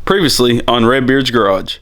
Previously on Redbeard's Garage.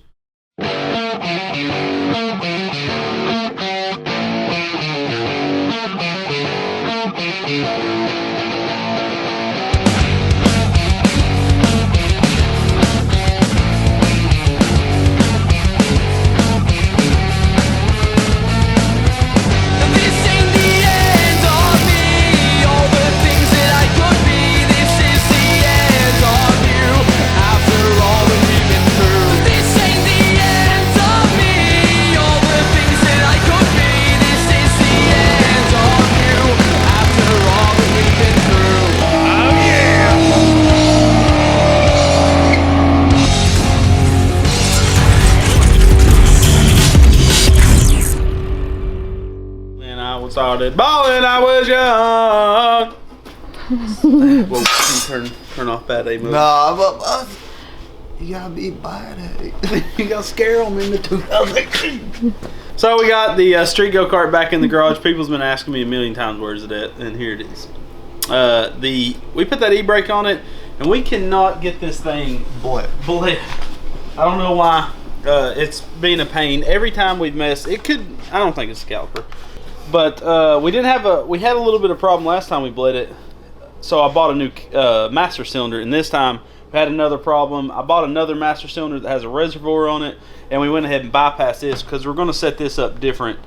Started balling, I was young. Well, turn off Bad A mode. Nah, but you gotta be Bad A. You gotta scare them into 2018. So we got the street go-kart back in the garage. People's been asking me a million times where's it at, and here it is. We put that e-brake on it, and we cannot get this thing Billet. I don't know why. It's been a pain every time we've messed. I don't think it's a caliper. But we had a little bit of problem last time we bled it, so I bought a new master cylinder, and this time we had another problem. I bought another master cylinder that has a reservoir on it, and we went ahead and bypassed this because we're going to set this up different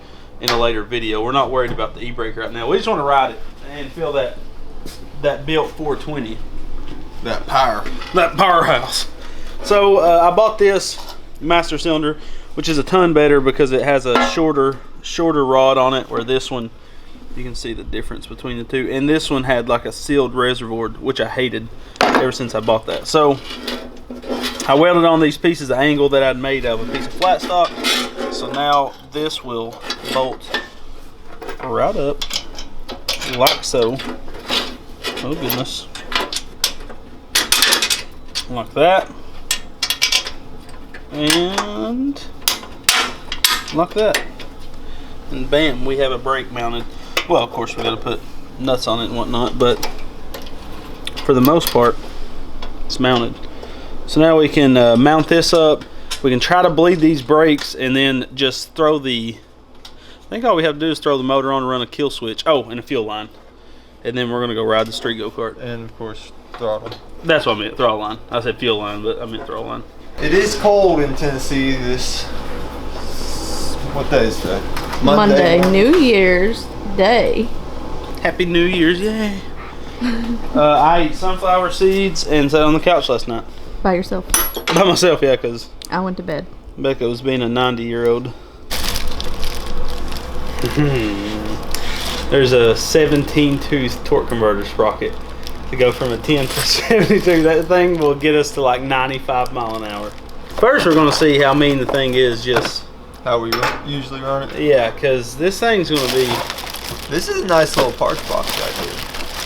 in a later video. We're not worried about the e-brake right now. We just want to ride it and feel that Billet 420, that powerhouse. So I bought this master cylinder, which is a ton better because it has a shorter rod on it, where this one, you can see the difference between the two, and this one had like a sealed reservoir, which I hated ever since I bought that. So I welded on these pieces of angle that I'd made out of a piece of flat stock, so now this will bolt right up like so. Oh goodness, like that, and like that. And bam, we have a brake mounted. Well, of course we got to put nuts on it and whatnot, but for the most part it's mounted. So now we can mount this up. We can try to bleed these brakes and then just throw I think all we have to do is throw the motor on and run a kill switch. Oh, and a fuel line, and then we're gonna go ride the street go-kart. And of course throttle. That's what I meant, throttle line. I said fuel line, but I meant throttle line. It is cold in Tennessee what day is today? Monday, New Year's Day. Happy New Year's, yay. I ate sunflower seeds and sat on the couch last night. By yourself? By myself, yeah, because I went to bed. Becca was being a 90-year-old. There's a 17-tooth torque converter sprocket to go from a 10 to 72. That thing will get us to like 95 mile an hour. First, we're going to see how mean the thing is, just how we usually run it. Yeah, because this thing's going to be... This is a nice little parts box right here.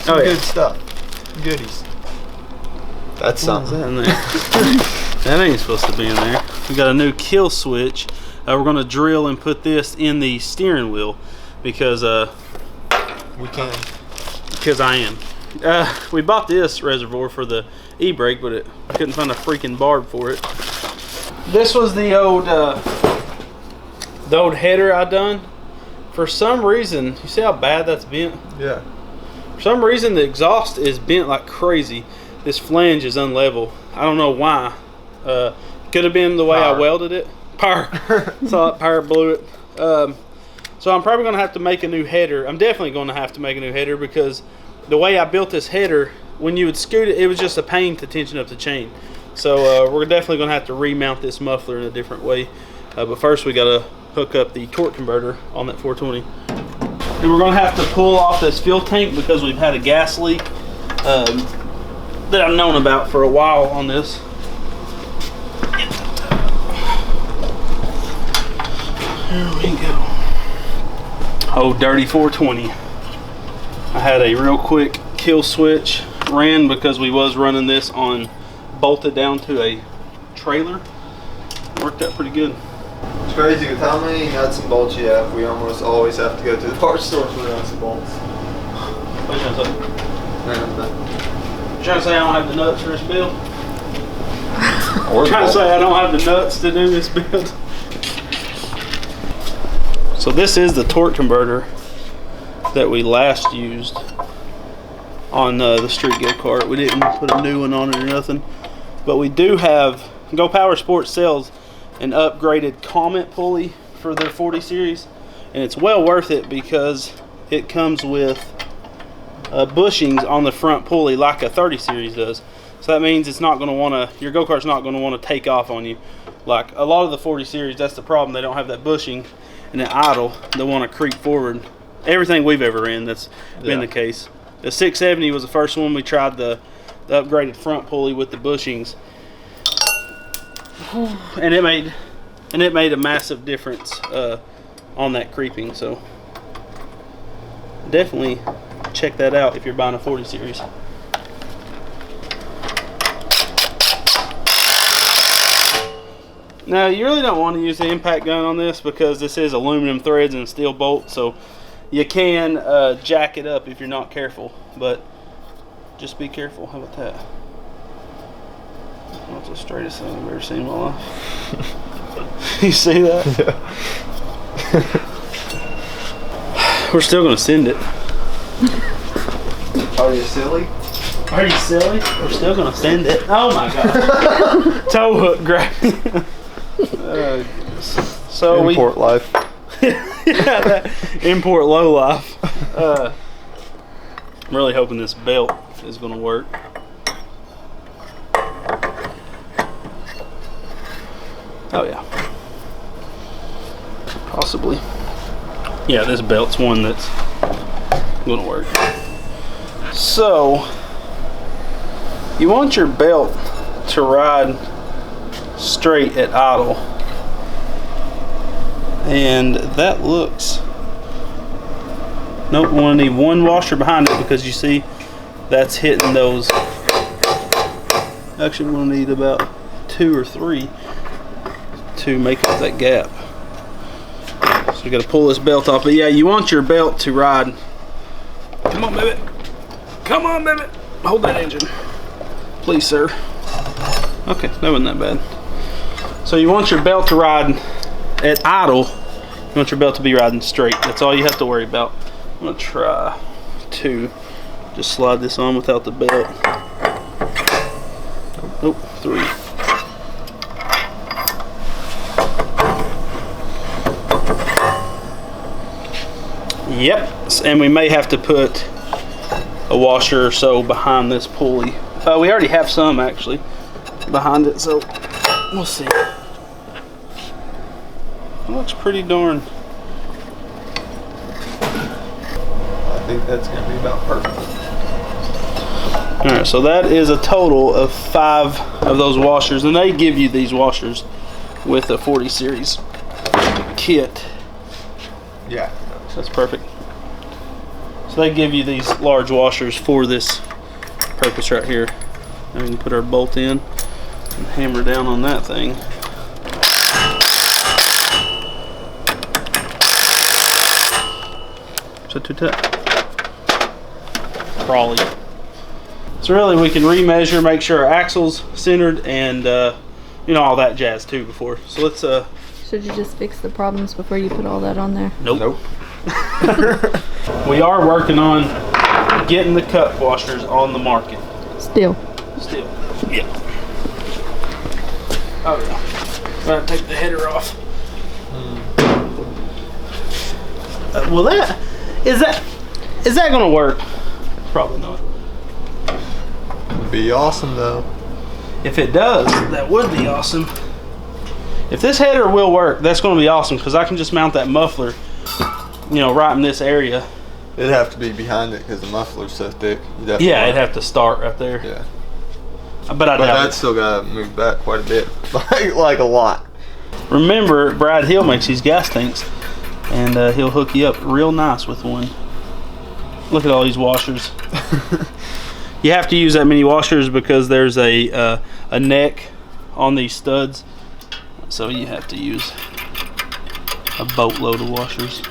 Some good stuff. Goodies. That's something. In there? That ain't supposed to be in there. We got a new kill switch. We're going to drill and put this in the steering wheel because... we can. Because I am. We bought this reservoir for the e-brake, but I couldn't find a freaking barb for it. This was the old header I done. For some reason, you see how bad that's bent? Yeah. For some reason, the exhaust is bent like crazy. This flange is unlevel. I don't know why. Could have been the way I welded it. Power. Saw it, power blew it. So I'm probably going to have to make a new header. I'm definitely going to have to make a new header because the way I built this header, when you would scoot it, it was just a pain to tension up the chain. So we're definitely going to have to remount this muffler in a different way. But first we got to hook up the torque converter on that 420. And we're going to have to pull off this fuel tank because we've had a gas leak that I've known about for a while on this. There we go. Oh, dirty 420. I had a real quick kill switch ran because we was running this on bolted down to a trailer. Worked out pretty good. It's crazy with how many nuts and bolts you have. We almost always have to go to the parts store for nuts and bolts. What are you trying to say? Nothing. You trying to say I don't have the nuts for this build? Or trying to say I don't have the nuts to do this build. So this is the torque converter that we last used on the street go-kart. We didn't put a new one on it or nothing, but we do have, Go Power Sports sells an upgraded Comet pulley for their 40 series, and it's well worth it because it comes with bushings on the front pulley like a 30 series does. So that means it's not going to want to, your go-kart's not going to want to take off on you. Like a lot of the 40 series, that's the problem. They don't have that bushing, and at idle, they want to creep forward. Everything we've ever ran, that's been the case. The 670 was the first one we tried, the upgraded front pulley with the bushings, and it made a massive difference on that creeping. So definitely check that out if you're buying a 40 series. Now you really don't want to use the impact gun on this because this is aluminum threads and steel bolts, so you can jack it up if you're not careful, but just be careful. How about that? That's the straightest thing I've ever seen in my life. You see that? Yeah. We're still going to send it. Are you silly? Are you silly? We're still going to send it. Oh my God. Tow hook grab. So import life. Yeah, that import low life. I'm really hoping this belt is going to work. Oh yeah, possibly. Yeah, this belt's one that's going to work. So you want your belt to ride straight at idle, and that looks, nope, we want to need one washer behind it because you see that's hitting those. Actually, we'll need about 2 or 3 to make up that gap. So we got to pull this belt off, but yeah, you want your belt to ride. Come on, baby. Come on, baby. Hold that engine, please, sir. Okay, that wasn't that bad. So you want your belt to ride at idle. You want your belt to be riding straight. That's all you have to worry about. I'm gonna try to just slide this on without the belt. Nope, 3. Yep, and we may have to put a washer or so behind this pulley. We already have some actually behind it, so we'll see. It looks pretty darn. I think that's going to be about perfect. Alright, so that is a total of 5 of those washers, and they give you these washers with a 40 series kit. Yeah. So that's perfect. So they give you these large washers for this purpose right here. And we can put our bolt in and hammer down on that thing. So too tight. Crawly. So really we can remeasure, make sure our axle's centered, and you know, all that jazz too before. So let's Should you just fix the problems before you put all that on there? Nope. We are working on getting the cup washers on the market. Still. Yeah. Oh yeah. Gotta take the header off. Well, is that gonna work? Probably not. It'd be awesome though. If it does, that would be awesome. If this header will work, that's gonna be awesome because I can just mount that muffler, you know, right in this area. It'd have to be behind it because the muffler's so thick. Yeah, it'd have to start right there. Yeah. But that's still gotta move back quite a bit, like a lot. Remember, Brad Hill makes these gas tanks, and he'll hook you up real nice with one. Look at all these washers. You have to use that many washers because there's a neck on these studs, so you have to use a boatload of washers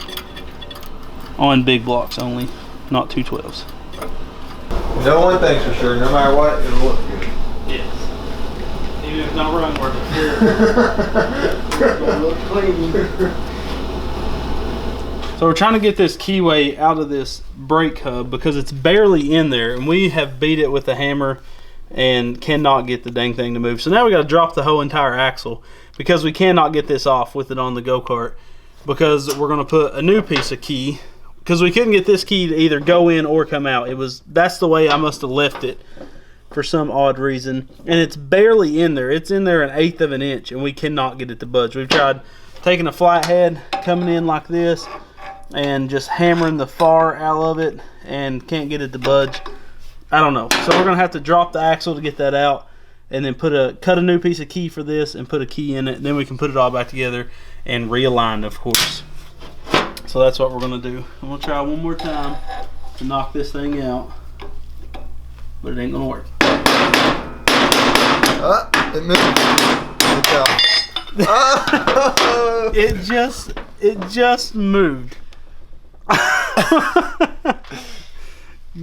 on big blocks only, not 212s. No one thing's for sure, no matter what, it'll look good. Yes. Even if It's not run worth it. It's gonna look clean. So we're trying to get this keyway out of this brake hub because it's barely in there, and we have beat it with a hammer and cannot get the dang thing to move. So now we got to drop the whole entire axle because we cannot get this off with it on the go-kart, because we're going to put a new piece of key, because we couldn't get this key to either go in or come out. That's the way I must have left it for some odd reason, and it's barely in there. It's in there 1/8 of an inch, and we cannot get it to budge. We've tried taking a flathead, coming in like this, and just hammering the far out of it, and can't get it to budge. I don't know. So we're gonna have to drop the axle to get that out, and then cut a new piece of key for this and put a key in it. And then we can put it all back together and realign, of course. So that's what we're gonna do. I'm gonna try one more time to knock this thing out, but it ain't gonna work. It moved. Good job. It just moved.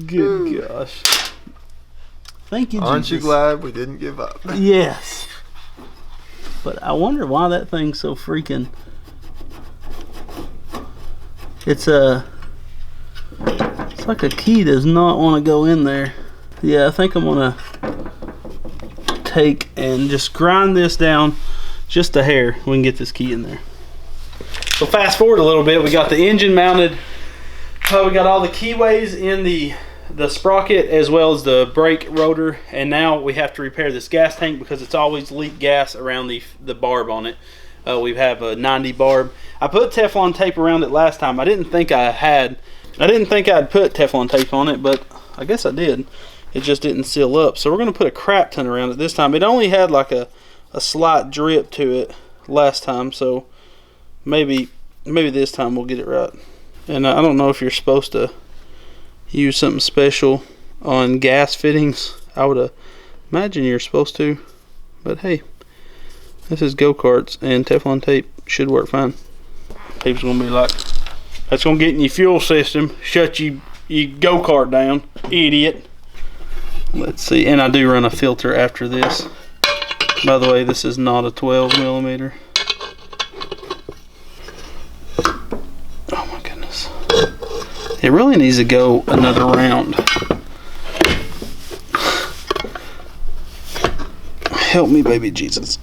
Good gosh. Thank you, Jesus. Aren't you glad we didn't give up? Yes. But I wonder why that thing's so freaking... It's like a key does not want to go in there. Yeah, I think I'm gonna take and just grind this down just a hair. We can get this key in there. So fast forward a little bit, we got the engine mounted. We got all the keyways in the sprocket as well as the brake rotor, and now we have to repair this gas tank because it's always leaked gas around the barb on it. We have a 90 barb. I put Teflon tape around it last time. I didn't think I'd put Teflon tape on it, but I guess I did. It just didn't seal up. So we're going to put a crap ton around it this time. It only had like a slight drip to it last time, so maybe this time we'll get it right. And I don't know if you're supposed to use something special on gas fittings. I would imagine you're supposed to, but hey, this is go-karts and Teflon tape should work fine. Tape's gonna be like, that's gonna get in your fuel system, shut you go-kart down, idiot. Let's see, and I do run a filter after this. By the way, this is not a 12 millimeter. It really needs to go another round. Help me, baby Jesus.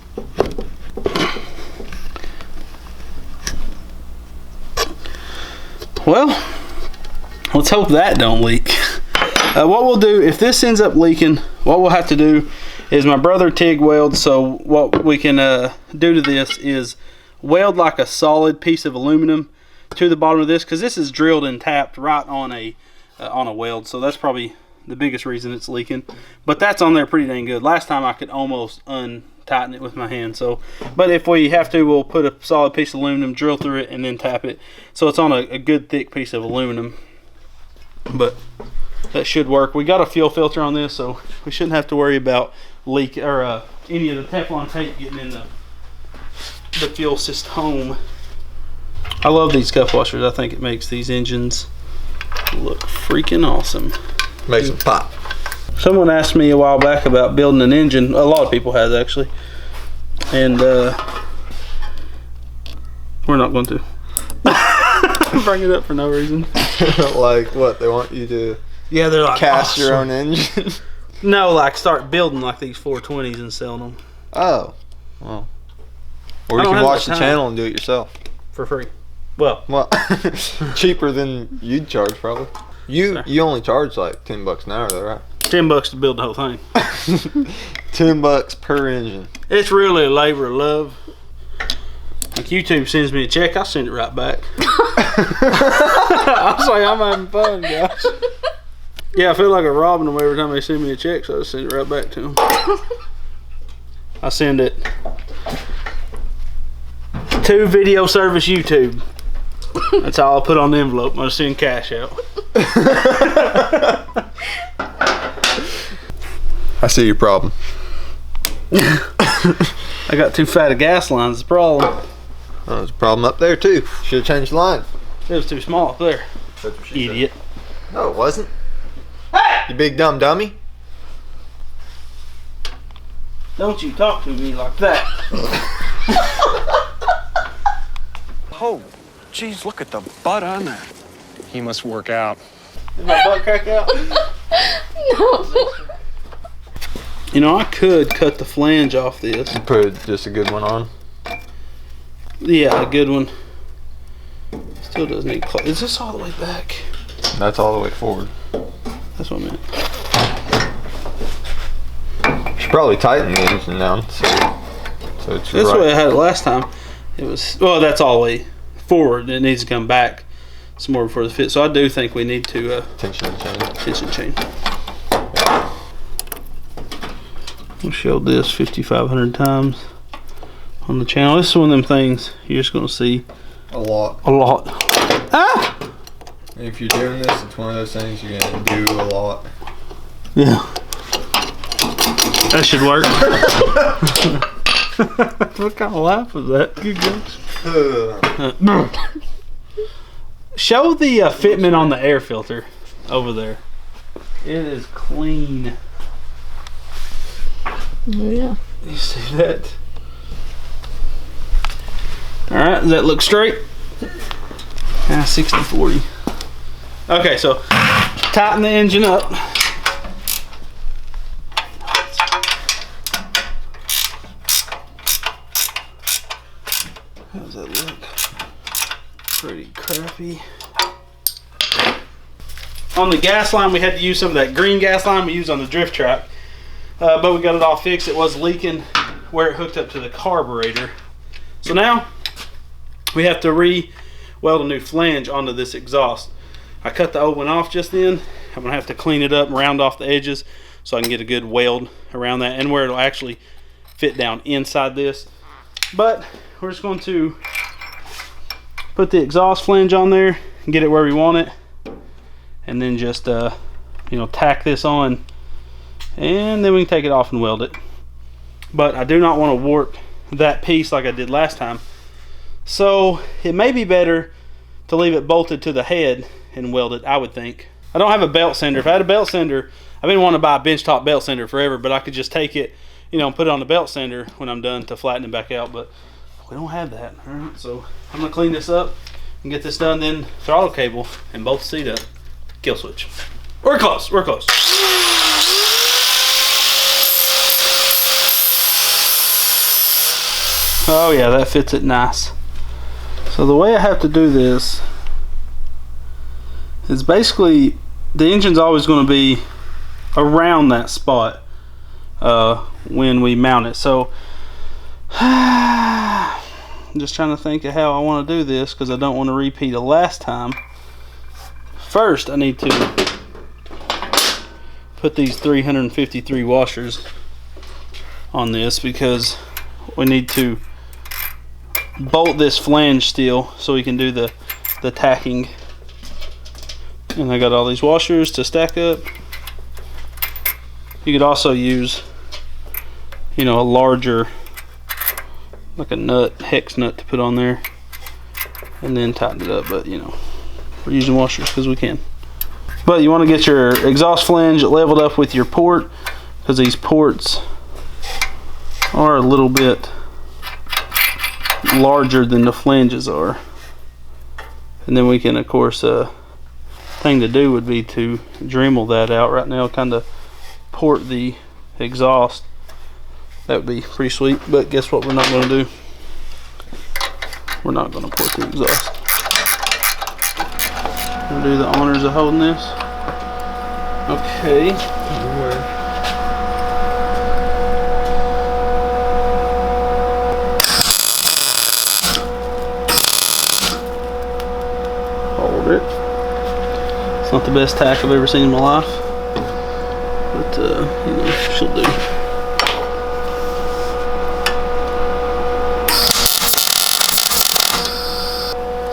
Well, let's hope that don't leak. What we'll do, if this ends up leaking, what we'll have to do is my brother TIG welds, so what we can do to this is weld like a solid piece of aluminum to the bottom of this, because this is drilled and tapped right on a weld, so that's probably the biggest reason it's leaking. But that's on there pretty dang good. Last time I could almost untighten it with my hand. So, but if we have to, we'll put a solid piece of aluminum, drill through it, and then tap it, so it's on a good thick piece of aluminum. But that should work. We got a fuel filter on this, so we shouldn't have to worry about leak or any of the Teflon tape getting in the fuel system. I love these cup washers. I think it makes these engines look freaking awesome. Makes them pop. Someone asked me a while back about building an engine. A lot of people has actually, and we're not going to bring it up for no reason. Like what? They want you to? Yeah, they're like cast your own engine. No, like start building like these 420s and selling them. Oh, well. Or you can watch the channel and do it yourself for free. Well, cheaper than you'd charge probably. You only charge like $10 an hour though, right? $10 to build the whole thing. $10 per engine. It's really a labor of love. Like YouTube sends me a check, I'll send it right back. I was like, I'm having fun, guys. Yeah, I feel like a robbing them every time they send me a check, so I send it right back to them. I send it to video service YouTube. That's all I'll put on the envelope. I'm gonna send cash out. I see your problem. I got too fat of gas lines. The problem. Oh, there's a problem up there too. Should have changed the line. It was too small up there. That's what she Idiot. Said. No, it wasn't. Hey! You big dumb dummy. Don't you talk to me like that. Oh, geez, look at the butt on that. He must work out. Did my butt crack out? No. You know, I could cut the flange off this. Put just a good one on. Yeah, a good one. Still doesn't need close. Is this all the way back? That's all the way forward. That's what I meant. You should probably tighten the engine down so it's That's right. the way I had it last time. It was, well, that's all the way forward. It needs to come back some more before the fit. So I do think we need to Tension chain. tension chain. We'll show this 5,500 times on the channel. This is one of them things you're just going to see A lot. a lot. Ah! If you're doing this, it's one of those things you're gonna do a lot. Yeah. That should work. What kind of laugh was that? Good jokes. Show the fitment on the air filter over there. It is clean. Oh, yeah. You see that? Alright, does that look straight? 60-40. Okay, so tighten the engine up. How does that look? Pretty crappy. On the gas line, we had to use some of that green gas line we used on the drift track. But we got it all fixed. It was leaking where it hooked up to the carburetor. So now we have to re-weld a new flange onto this exhaust. I cut the old one off just then. I'm gonna have to clean it up and round off the edges so I can get a good weld around that and where it'll actually fit down inside this. But we're just going to put the exhaust flange on there and get it where we want it, and then just tack this on, and then we can take it off and weld it. But I do not want to warp that piece like I did last time, so it may be better to leave it bolted to the head and weld it, I would think. I don't have a belt sander. If I had a belt sander, I've been wanting to buy a benchtop belt sander forever, but I could just take it, and put it on the belt sander when I'm done to flatten it back out, but we don't have that. All right, so I'm gonna clean this up and get this done, then throttle cable and bolt the seat up, kill switch. We're close, we're close. Oh yeah, that fits it nice. So the way I have to do this is basically the engine's always going to be around that spot when we mount it. So I'm just trying to think of how I want to do this because I don't want to repeat it last time. First, I need to put these 353 washers on this because we need to bolt this flange still so we can do the tacking. And I got all these washers to stack up. You could also use a larger, like a nut, hex nut to put on there and then tighten it up, but we're using washers because we can. But you want to get your exhaust flange leveled up with your port because these ports are a little bit larger than the flanges are. And then we can, of course, thing to do would be to Dremel that out right now, kind of port the exhaust. That would be pretty sweet, but guess what we're not going to do? We're not going to port the exhaust. We'll do the honors of holding this. Okay. Hold it. It's not the best tack I've ever seen in my life, but she'll do.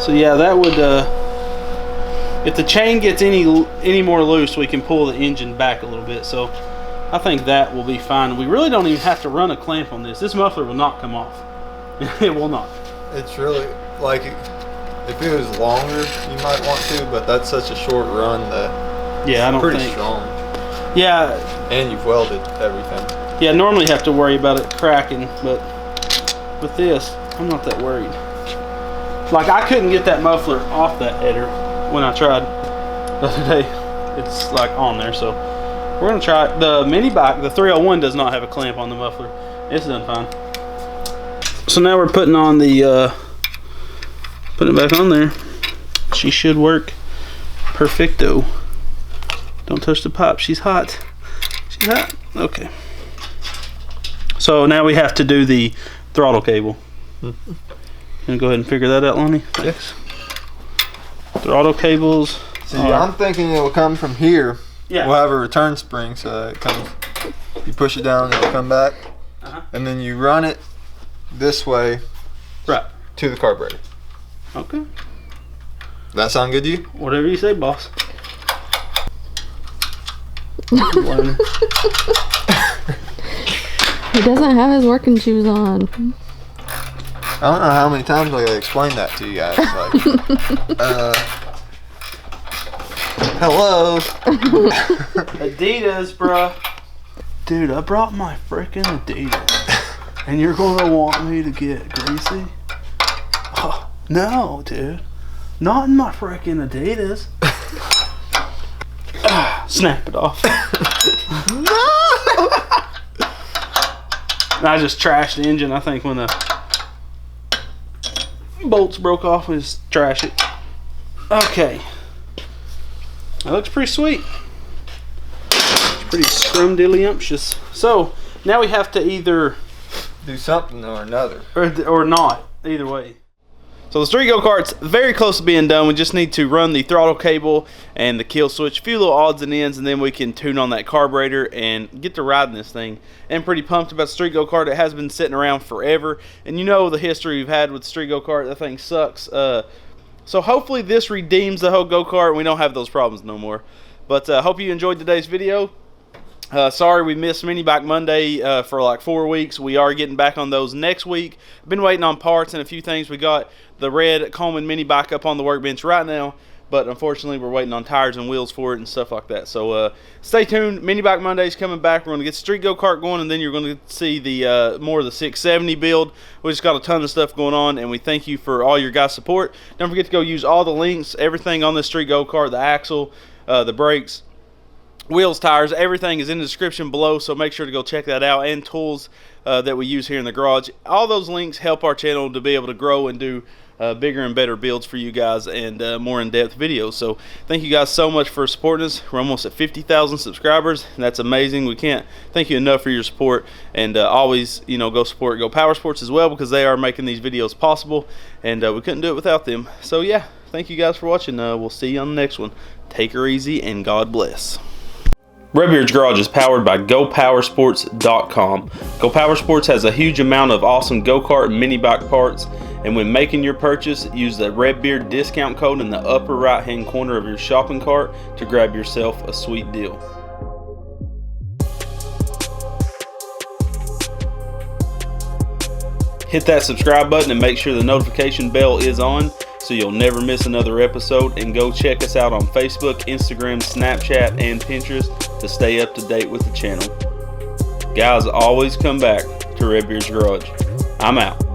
So yeah, that would if the chain gets any more loose, we can pull the engine back a little bit. So I think that will be fine. We really don't even have to run a clamp on this. This muffler will not come off. It will not. It's really like if it was longer, you might want to, but that's such a short run that Yeah, I don't pretty think. strong. Yeah. And you've welded everything. Yeah, normally you have to worry about it cracking, but with this, I'm not that worried. Like, I couldn't get that muffler off that header when I tried the other day. It's like on there, so we're gonna try it. The mini bike, the 301, does not have a clamp on the muffler. It's done fine. So now we're putting on the, putting it back on there. She should work perfecto. Don't touch the pipe, she's hot. She's hot, okay. So now we have to do the throttle cable. Gonna go ahead and figure that out, Lonnie? Yes. Throttle cables. See, I'm thinking it will come from here. Yeah. We'll have a return spring, so it comes. You push it down, it'll come back, and then you run it this way, right, to the carburetor. Okay. That sound good to you? Whatever you say, boss. He doesn't have his working shoes on. I don't know how many times I gotta explain that to you guys. Like, hello. Adidas, bruh. Dude, I brought my freaking Adidas. And you're gonna want me to get greasy? Oh, no, dude. Not in my freaking Adidas. Snap it off. No! I just trashed the engine, I think, when the bolts broke off. We just trash it. Okay. That looks pretty sweet. It's pretty scrumdiddlyumptious. So, now we have to either do something or another. Or not. Either way. So the street go-kart's very close to being done. We just need to run the throttle cable and the kill switch, a few little odds and ends, and then we can tune on that carburetor and get to riding this thing. And pretty pumped about the street go-kart. It has been sitting around forever, and you know the history we've had with the street go-kart. That thing sucks. So hopefully this redeems the whole go-kart and we don't have those problems no more. But hope you enjoyed today's video. Sorry we missed Mini Bike Monday for like 4 weeks. We are getting back on those next week. Been waiting on parts and a few things. We got the red Coleman Mini Bike up on the workbench right now, but unfortunately we're waiting on tires and wheels for it and stuff like that. So stay tuned. Mini Bike Monday's coming back. We're going to get the street go-kart going, and then you're going to see the more of the 670 build. We just got a ton of stuff going on, and we thank you for all your guys' support. Don't forget to go use all the links, everything on this street go-kart, the axle, the brakes, wheels, tires, everything is in the description below, so make sure to go check that out, and tools that we use here in the garage. All those links help our channel to be able to grow and do bigger and better builds for you guys and more in-depth videos. So thank you guys so much for supporting us. We're almost at 50,000 subscribers, and that's amazing. We can't thank you enough for your support, and always, you know, go support Go Power Sports as well, because they are making these videos possible, and we couldn't do it without them. So yeah, thank you guys for watching. We'll see you on the next one. Take her easy, and God bless. Redbeard's Garage is powered by GoPowersports.com. Go Power Sports has a huge amount of awesome go-kart and mini bike parts, and when making your purchase, use the Redbeard discount code in the upper right hand corner of your shopping cart to grab yourself a sweet deal. Hit that subscribe button and make sure the notification bell is on so you'll never miss another episode, and go check us out on Facebook, Instagram, Snapchat, and Pinterest to stay up to date with the channel. Guys, always come back to Redbeard's Garage. I'm out.